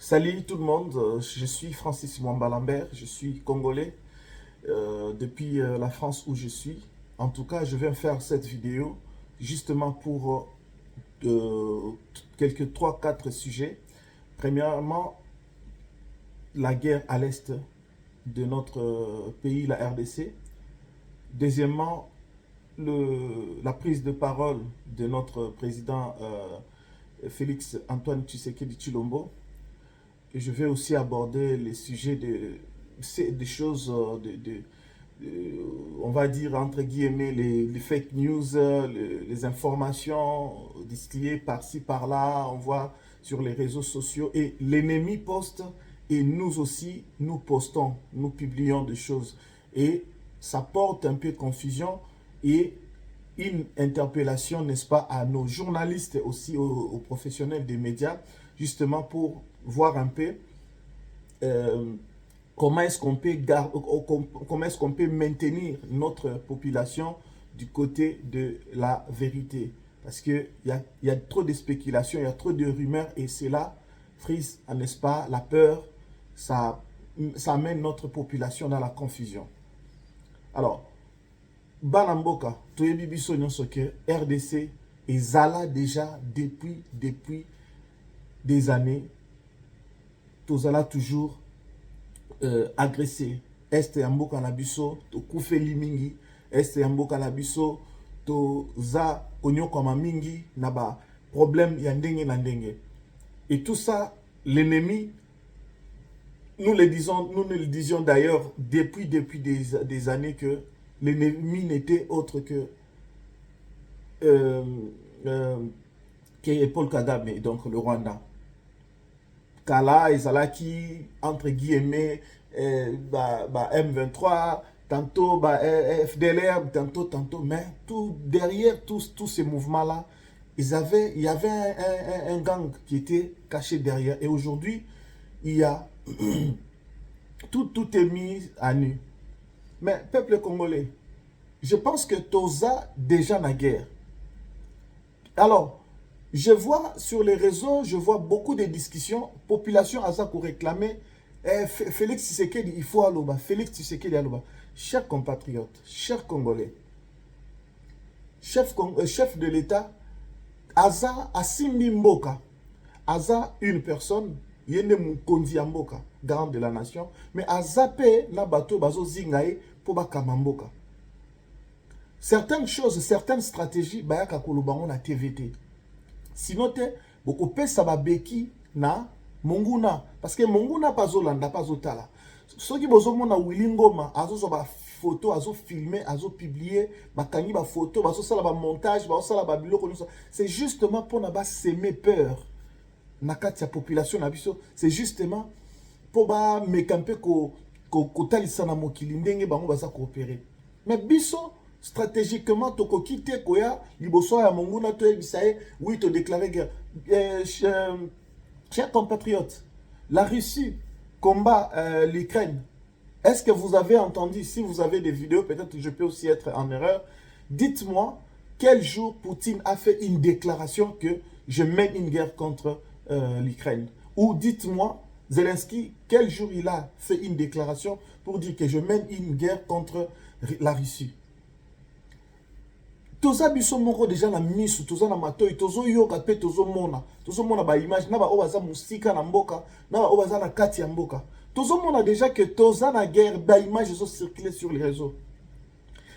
Salut tout le monde, je suis Francis Mwamba Lambert, je suis congolais depuis la France où je suis. En tout cas, je viens faire cette vidéo justement pour quelques trois quatre sujets. Premièrement, la guerre à l'est de notre pays, la RDC. Deuxièmement, la prise de parole de notre président Félix Antoine Tshisekedi Tshilombo. Et je vais aussi aborder les sujets des choses, on va dire entre guillemets, les fake news, les informations distillées par-ci, par-là, on voit sur les réseaux sociaux. Et l'ennemi poste et nous aussi, nous postons, nous publions des choses. Et ça porte un peu confusion et une interpellation, n'est-ce pas, à nos journalistes aussi, aux professionnels des médias, justement pour voir un peu comment est-ce qu'on peut maintenir notre population du côté de la vérité. Parce qu'il y a trop de spéculations, il y a trop de rumeurs et cela frise, n'est-ce pas, la peur, ça amène notre population dans la confusion. Alors, Banamboka, Toyebi Biso Nyonsoke, RDC, et Zala déjà depuis des années, Tozala toujours agressé. Est Yamboka Nabiso, to Koufeli Mingi, Est Yamboka Nabiso, Toza Konyokoma Mingi, Naba, problème Yandenge Nandenge. Et tout ça, l'ennemi, nous le disions d'ailleurs depuis des années que l'ennemi n'était autre que Paul Kagame, donc le Rwanda. Kala ezalaki entre guillemets M23, tantôt FDLR, tantôt, mais derrière tous ces mouvements-là, il y avait un gang qui était caché derrière. Et aujourd'hui, il y a tout est mis à nu. Mais peuple congolais, je pense que Toza déjà na guerre. Alors, je vois sur les réseaux, je vois beaucoup de discussions. Population Aza pour réclamer Félix Tshisekedi, il faut Aloba. Félix Tshisekedi Aloba. Chers compatriotes, chers Congolais, chef de l'État, Aza Asimbi Mboka. Aza une personne, Yende Mukonzi Mboka, garant de la nation, mais Aza pe na bato bazo zingaye pour bakama Mboka. Certaines choses, certaines stratégies, bayaka kolobango na TVT. Sinon, beaucoup de ça va beki na Monguna. Parce que Monguna pas Zolanda, pas Zotala. Ceux qui ont na Willingoma, azo ba photo, azo filmer, azo publier, bakani ba photo, bazo sala ba montage, bazo sala ba bilo. C'est justement pour na ba semer peur. Na katia population na biso, c'est justement pour ba mekampe ko talisa na mokili ndenge bango baza coopérer. Mais biso stratégiquement, toko kite koya liboso ya monguna to ebisaye oui to déclarer guerre. Chers compatriotes, la Russie combat l'Ukraine. Est-ce que vous avez entendu? Si vous avez des vidéos, peut-être je peux aussi être en erreur. Dites-moi quel jour Poutine a fait une déclaration que je mène une guerre contre l'Ukraine. Ou dites-moi Zelensky quel jour il a fait une déclaration pour dire que je mène une guerre contre la Russie. Toza biso moko déjà na misu, toza na matoi, tozo yoka pe tozo mona ba image na ba obaza musika na mboka, na ba obaza na kati ya mboka. Tozo mona déjà que toza na guerre, ba image zo circuler sur les réseaux.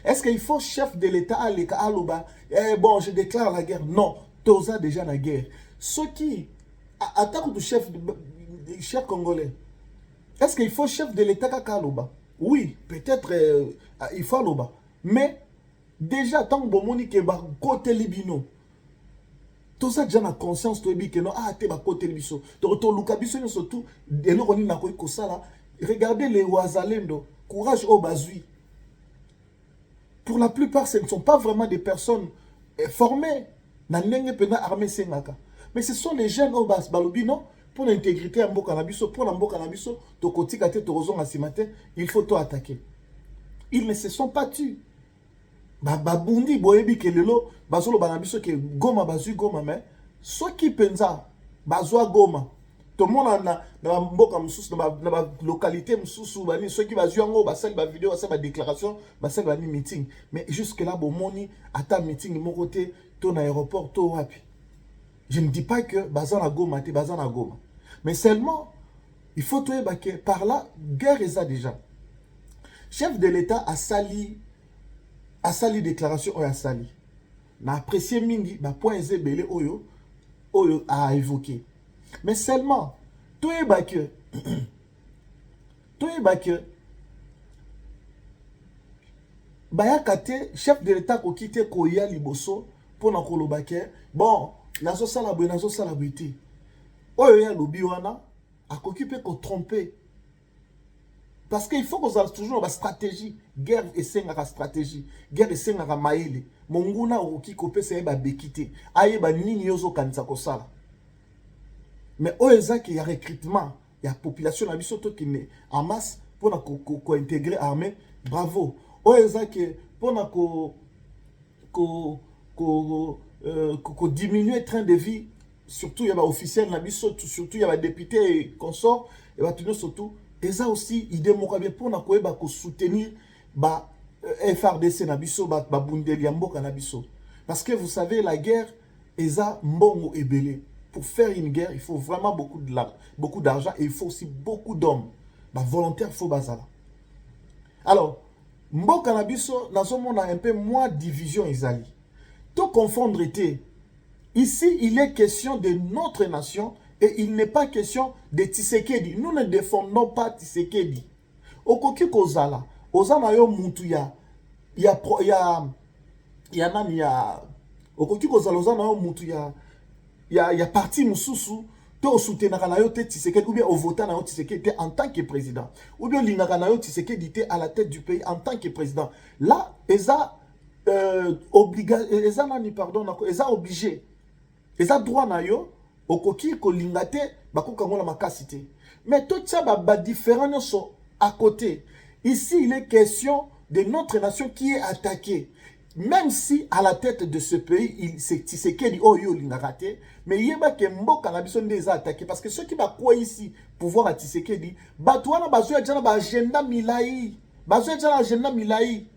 Est-ce qu'il faut chef de l'État aleka aloba bon, je déclare la guerre? Non, toza déjà na guerre. Ce qui attaque du chef congolais. Est-ce qu'il faut chef de l'État kaka aloba? Oui, peut-être il faut aloba. Mais déjà, tant que bomoni ke ba côté libino, tout ça déjà na conscience to ebi que non te ba côté libiso. To luka biso ni surtout de lo koni na ko ikosala. Regardez les Wazalendo, courage au bazui. Pour la plupart, ce ne sont pas vraiment des personnes formées na ndenge pena armée sengaka. Mais ce sont les jeunes au bas balobi non pour l'intégrité ya mboka na biso, pour la mboka na biso, to kotika te to rozonga simate, il faut to attaquer. Ils ne se sont pas tus. Babundi boyebi ke lelo bazolo banabiso ke Goma bazui Goma, mais ceux qui pensa bazwa Goma tout le monde na mboka mususu na localité mususu bani ceux qui va jouer ngo basali ba vidéo basali ba déclaration basali ba meeting mais jusque là bomoni ata meeting mon côté to na aéroport to wapi. Je ne dis pas que bazana Goma te bazana Goma mais seulement il faut trouver que par là guerre est ça déjà. Chef de l'État a sali déclaration oyo a sali na apprécié mingi ba point ezebele oyo a évoqué. Mais seulement, tout est que Bayakate, chef de l'État qui quitte Koya Liboso pour na kolobake bon nazo salabouité oyo ya lobi wana akokipe ko tromper parce qu'il faut qu'on ait toujours une stratégie guerre et une stratégie guerre et une maïle monguna oki kopé c'est ba bekité aye ba nini yozo kanisa ko sala. Mais oeza qu'il y a recrutement, il y a population na biso to qui ne en masse pour na ko intégrer armée, bravo. Oeza que pour na ko diminuer train de vie, surtout il y a officiel na biso, surtout il y a député et consorts et va tenir surtout et ça aussi idée mokabe pour na ko soutenir ba FRDC na biso ba bundeli ya mboka na biso. Parce que vous savez la guerre eza mbongo ebele. Pour faire une guerre, il faut vraiment beaucoup d'argent et il faut aussi beaucoup d'hommes. Bah, volontaires, il faut bazala. Alors, Mboka na biso, on a un peu moins division isali. Tout confondre était. Ici, il est question de notre nation et il n'est pas question de Tshisekedi. Nous ne défendons pas Tshisekedi. Okoki kozala, ozana yo mutu okoki kozala ozana yo mutu il y a parti mususu to soutenir na yo te Tshisekedi ou bien au voter na yo Tshisekedi en tant que président ou bien lingaka na yo Tshisekedi te à la tête du pays en tant que président. Là eza obligé eza droit na yo okoki ko lingate bakoka ngona makasité mais tout ça ba différents sont à côté. Ici il est question de notre nation qui est attaquée. Même si à la tête de ce pays, c'est Tshisekedi Oyo Lingaraté, mais il y a des mboka na biso des attaqués parce que ceux qui va quoi ici pouvoir à Tshisekedi, batouana bazoya jana ba agenda milai, bazoya jana agenda milai.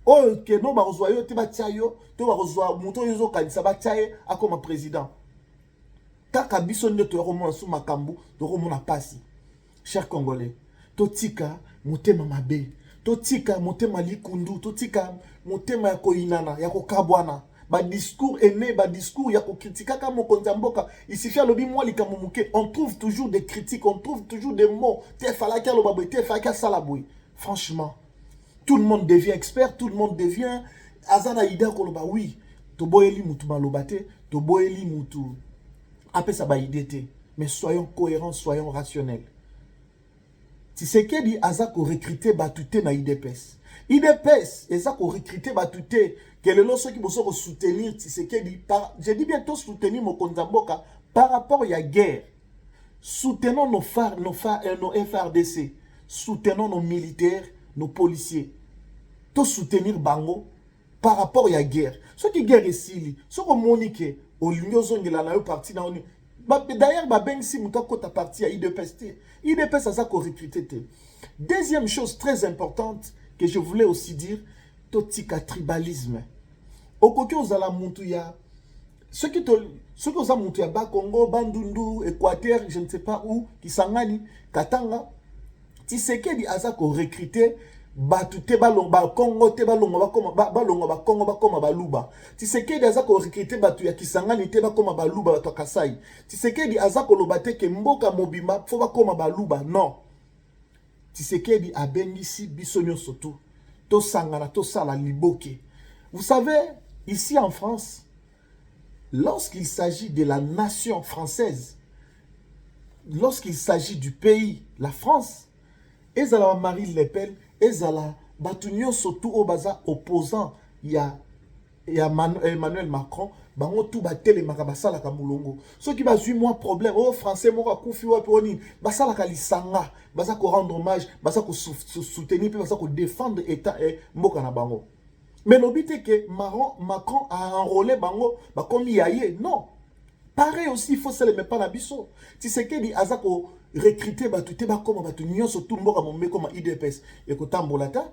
Oh que non ba rezoyo te ba tiayo, to ba rezoa muto yozo kanisa ba tiaye akoma président. Kaka biso nde to romona sou makambu, to romona pasi. Chers Congolais, totika mutema mabe. Totika motema likundu, totika motema ya koinana, ya kokabwana. Ba discours aimé, ba discours ya ko kritika ka mokonzi mboka. Il suffit à lobi moi likamuke, on trouve toujours des critiques, on trouve toujours des mots. Te falaka lo babwe, te falaka salaboui. Franchement, tout le monde devient expert, tout le monde devient azana ida ko loba oui. To boyeli mutu malobate, to boyeli mutu. Après ça ba idete. Mais soyons cohérents, soyons rationnels. Tshisekedi azako recruter batute na IDPS. IDPS ezako recruter batute quel est ceux qui vont soutenir Tshisekedi par je dis bientôt soutenir Mokonzi mboka par rapport à la guerre. Soutenons nos FRDC, soutenons nos militaires, nos policiers. Tout soutenir bango par rapport à la guerre. Ceux qui guerre ici, ceux qui monique au l'union zongela na yo parti na oni. D'ailleurs, ben si muta kota parti à IDPS, IDPS a ça qu'on recruté. Deuxième chose très importante que je voulais aussi dire, totika tribalisme. Okoki ozala muntu ya ceux qui ont muntu ya ba Congo, Bandundu, Équateur, je ne sais pas où, Kisangani, Katanga, Tshisekedi a ça qu'on recruté. Batute balonga Congo te balonga ba Congo ba koma baluba. Tshisekedi azako recruter batu ya Kisangani te ba koma baluba bato Kasai. Tshisekedi azako lobate ke mboka mobimba fo ba koma baluba non. Tshisekedi a bengisi bisonyo soto. To sangana to sala liboke. Vous savez, ici en France, lorsqu'il s'agit de la nation française, lorsqu'il s'agit du pays, la France, ezala Marine Le Pen, ezala batunyo surtout au baza opposant ya Emmanuel Macron, bango tout batele makabasala ka mulongo. Ceux qui bazui moins problème, oh français moko akufi wa poni, basala ka lisanga, baza ko rendre hommage, baza ko soutenir, baza ko défendre état et mboka na bango. Mais l'obité que Macron a enrôlé bango, ba comme yaye, non. Pareil aussi, il faut se le mettre pas na biso. Tu sais que di azako recruter batu te ba comme batu nyonso tout mboka mombe comme IDPS et ko tambolata.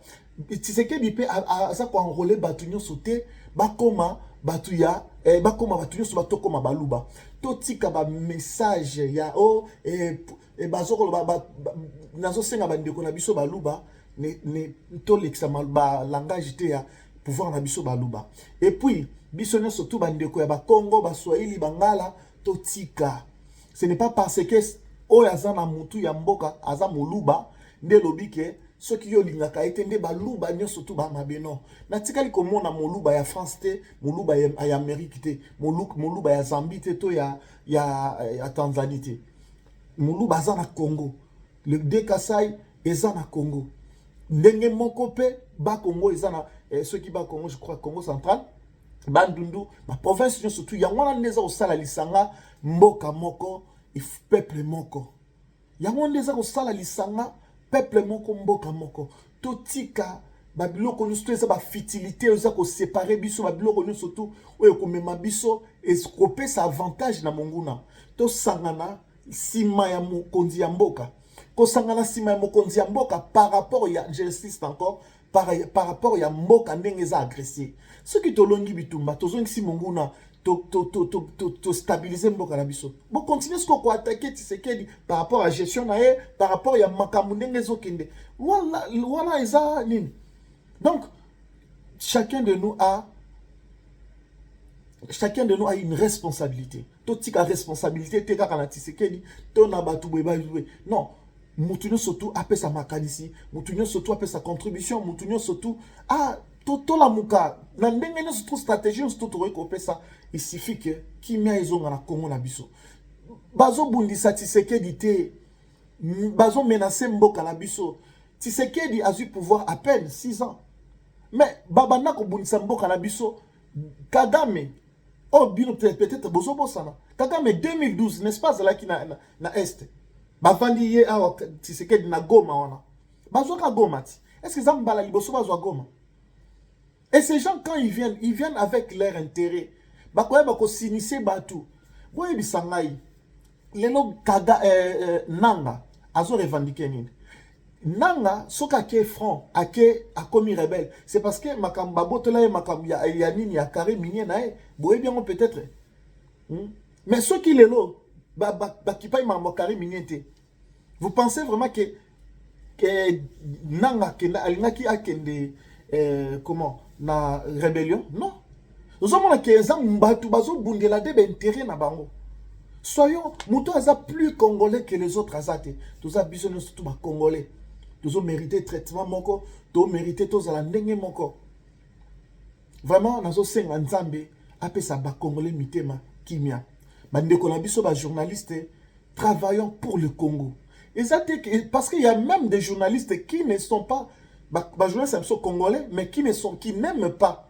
Tu sais que di pe azako enrôler batu nyonso te ba comme batu ya ba comme batu nyonso ba to comme baluba. To tika ba message ya oh bazoko ba nazo senga bandeko na biso baluba ne to lexa ba langage te ya pouvoir na biso baluba. Et puis biso nyonso tout bandeko ya ba Congo ba Swahili bangala to tika. Ce n'est pas parce que oyo aza na mutu ya mboka aza moluba nde lobi ke soki yo lingaka ete nde baluba nyonso tu ba mabeno. Na tikali komona moluba ya France te, moluba ya Amérique te, moluba ya Zambie te to ya Tanzanie te. Moluba aza na Congo. Le de Kasai eza na Congo. Ndenge moko pe ba Congo eza na ceux qui ba Congo, je crois Congo central. Bandundu, ma province nyonso tu yango wana neza osala lisanga mboka moko peuple moko. Yango neza osala lisanga peuple moko mboka moko. Totika babiloko nyonso eza ba fitilité eza ko séparer biso babiloko nyonso tu oyo ko mema biso escoper sa avantage na monguna. To sangana sima ya mokonzi ya mboka. Ko sangana sima ya mokonzi ya mboka par rapport ya j'insiste encore par rapport ya mboka ndenge eza agressé. Ce qui te longi bitumba tozongi si monguna to stabiliser mboka na biso. Bon continuer ce qu'on attaquer Tshisekedi par rapport à gestion na ye, par rapport ya makambo ndenge ezokende. Voilà eza nini. Donc chacun de nous a une responsabilité. Totika responsabilité te kaka na Tshisekedi to na batu beba. Non. Mutunyo surtout appelle sa makanisi, mutunyo surtout appelle sa contribution, mutunyo surtout toto la muka na ndenge ne surtout stratégie surtout to ko pesa il suffit que kimia ezonga na Congo na biso bazo bundisa Tshisekedi te bazo menacer mboka na biso. Tshisekedi a eu pouvoir à peine 6 ans mais babana ko bundisa mboka na biso. Kagame bino peut-être bozo bosana Kagame 2012 n'est-ce pas là qui na est bavandi ye awa Tshisekedi na Goma wana bazwaka Goma ti est-ce que zambala liboso bazwa Goma. Et ces gens quand ils viennent avec leur intérêt bakoya bako sinise batu boye bisangai lelo kaga nanga azo revendiquer nini nanga soka ke front ake akomi rebelle c'est parce que makamba botola ye makamba ya nini ya carré minier na e boye bien peut-être mais ceux qui lelo Bakipa Mamokari Miniente. Vous pensez vraiment que Nanga Alingaki a kende comment na rébellion? Non. Nous avons que Zambatu Bazo Bundela de intérêt na bango. Soyons Mouto Aza plus congolais que les autres Azate. Tous a besoin surtout ba congolais. Tous ont mérité traitement moko, tous mérité tous à la ndenge moko. Vraiment nazo senga Nzambe apé sa ba congolais mitema kimia. Bandeko na biso ba journalistes travaillant pour le Congo. Et ça parce qu'il y a même des journalistes qui ne sont pas journalistes congolais mais qui n'aiment pas.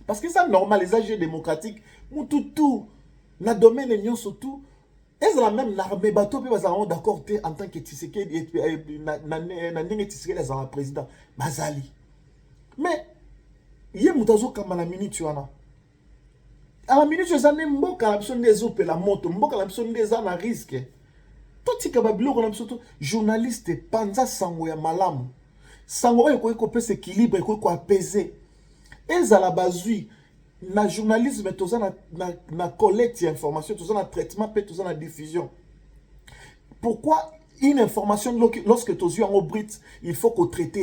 Parce que ça normalisation démocratique tout na domaine union surtout est la même l'armée bateau peut pas d'accord en tant que Tshisekedi na ndenge Tshisekedi as un président bazali. Mais yé mutazo kama na minute wana. À la minute, je n'ai pas la personne des opé la moto, mboka la personne des na risque. Tout ce qui est journaliste, panza sango ya malamu. Sango ya ko pe s'équilibre, ko apaiser. Et à la bazui, na journalisme, tout ça na collecte d'informations, tout ça na traitement, tout ça na diffusion. Pourquoi une information, lorsque tu es en brut, il faut qu'on traite,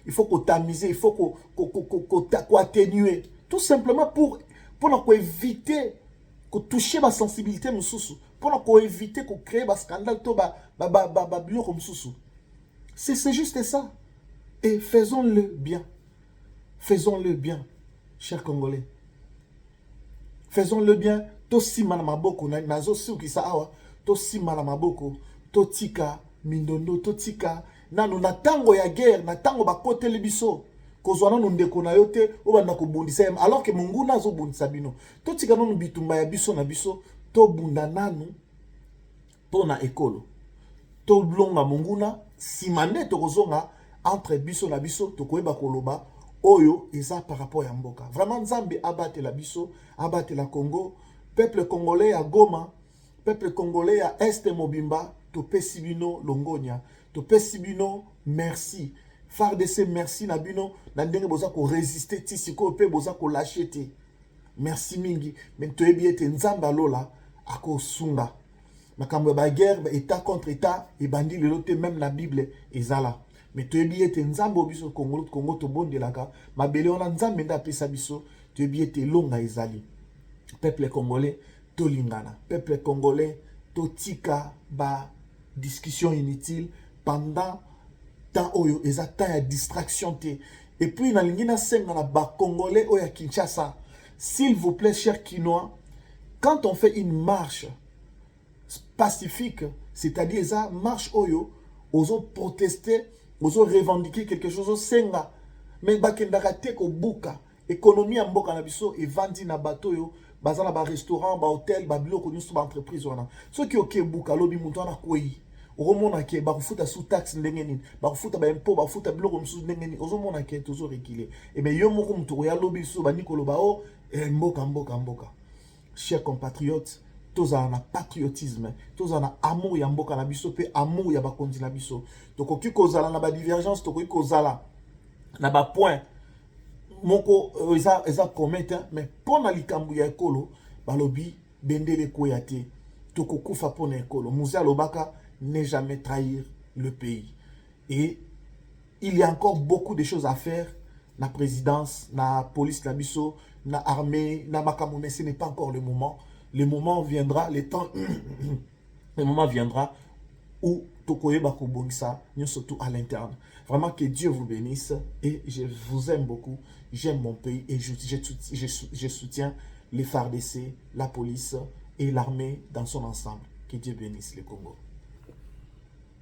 il faut qu'on tamiser, il faut qu'on atténuer. Tout simplement pour éviter de toucher ma sensibilité, pour éviter de créer un scandale, c'est juste ça. Et faisons-le bien. Faisons-le bien, chers Congolais. Faisons-le bien. Tosi manamaboko, nazo suki saawa, tosi manamaboko, totika mindondo, totika nanu na tango ya guerre, na tango bakote lebiso. Kozwana ndeko na yote obanda ko bundisa alors que munguna zo bundisa bino to tika no bitumba ya biso na biso to bunda nanu to na ekolo to blonga munguna simande to kozonga entre biso na biso to koyeba koloba oyo eza par rapport ya mboka vraiment Nzambe abate la biso abate la Congo peuple congolais à Goma, peuple congolais à Est Mobimba, topesi bino longonia, topesi bino merci. FARDC merci na bino, na ndenge boza ko résister ti siko pe boza ko lâcher te. Merci mingi, mais toyebi ete nzamba lola ako sunga. Makambo ba guerre, état contre état, et bandi le lote même la Bible ezala. Mais toyebi ete nzamba obiso Congo to bondelaka, mabele ona nzambe nda pesa biso, toyebi ete longa ezali. Peuple congolais tolingana, peuple congolais totika ba discussion inutile pendant temps oyo eza temps ya distraction te. Et puis na lingina senga na ba congolais oya Kinshasa, s'il vous plaît chers Kinois, quand on fait une marche pacifique, c'est-à-dire ça marche oyo ozo protester, ozo revendiquer quelque chose au senga, mais bakendaka te ko buka économie ya mboka na biso evandi na bato yo bazana ba restaurant ba hôtel ba biloko nyusu ba entreprise wana soki oke buka lobi muntu ana kwei okomona ke bakufuta sous taxe ndenge nini bakufuta ba impôt bakufuta biloko mususu ndenge nini ozomona ke tozo reculer et mais yo moko mutu ya lobi biso ba nikolo ba o mboka chers compatriotes tozala na patriotisme tozala na amour ya mboka na biso pe amour ya bakonzi na biso tokoki kozala na ba divergence tokoki kozala na ba point moko eza commettre mais pona likambo ya ekolo balobi bendele koya te tokokufa pona ekolo Moussa Lobaka ne jamais trahir le pays et il y a encore beaucoup de choses à faire na présidence na police na biso na armée na makambo mais ce n'est pas encore le moment viendra le temps le moment viendra où tokoye bakobongisa surtout à l'interne. Vraiment que Dieu vous bénisse et je vous aime beaucoup. J'aime mon pays et je soutiens les FARDC, la police et l'armée dans son ensemble. Que Dieu bénisse le Congo.